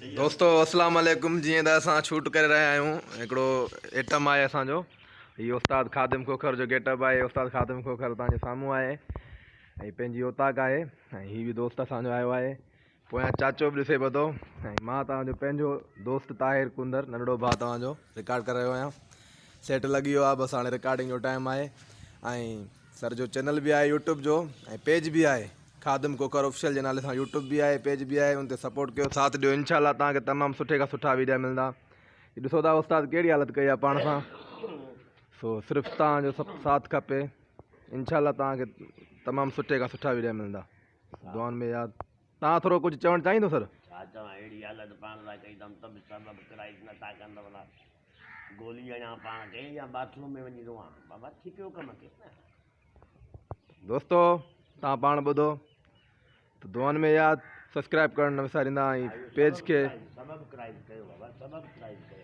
दोस्तों अस्सलाम वालेकुम। जीअं त असां शूट करे रहिया आहियूं, हिकिड़ो एटम आहे असांजो। हीउ उस्ताद ख़ादिम खोखर जो गेटअप आहे। उस्ताद ख़ादिम खोखर तव्हांजे साम्हूं आहे ऐं पंहिंजी औताक आहे। ऐं हीउ बि दोस्त असांजो आयो आहे। पोयां चाचो बि ॾिसे पियो थो। ऐं मां तव्हांजो पंहिंजो दोस्त ताहिर कुंदर, नंढड़ो भाउ तव्हांजो, रिकॉर्ड करे रहियो आहियां। सेट लॻी वियो आहे, बसि हाणे रिकॉर्डिंग जो टाइम आहे। ऐं सर जो चैनल बि आहे यूट्यूब जो, ऐं पेज बि आहे ख़ादिम खोखर ऑफिशियल जे नाले सां। यूट्यूब भी है, पेज भी है, उन ते सपोर्ट कयो, साथ ॾियो। इंशाल्लाह तव्हांखे तमामु सुठे खां सुठा वीडियो मिलंदा। ॾिसो था उस्ताद कहिड़ी हालत कई आहे पाण सां। सो सिर्फ़ु तव्हांजो साथ खपे। इंशाल्लाह तव्हांखे तमामु सुठे खां सुठा वीडियो मिलंदा। दुआनि में यादि। तव्हां थोरो कुझु चवणु चाहींदो सर? छा चवां, अहिड़ी हालत पाण लाइ कई अथमि त बि सबब क्राइस नथा कनि त भला गोली अञा पाण खे या बाथरूम में वञी रोआं। बाबा थी पियो कमु खे दोस्तो, तव्हां पाण ॿुधो त दुआनि में यादि, सब्सक्राइब करणु न विसारींदा। ऐं पेज खे सबब क्राइस कयो बाबा, सबब क्राइस कयो।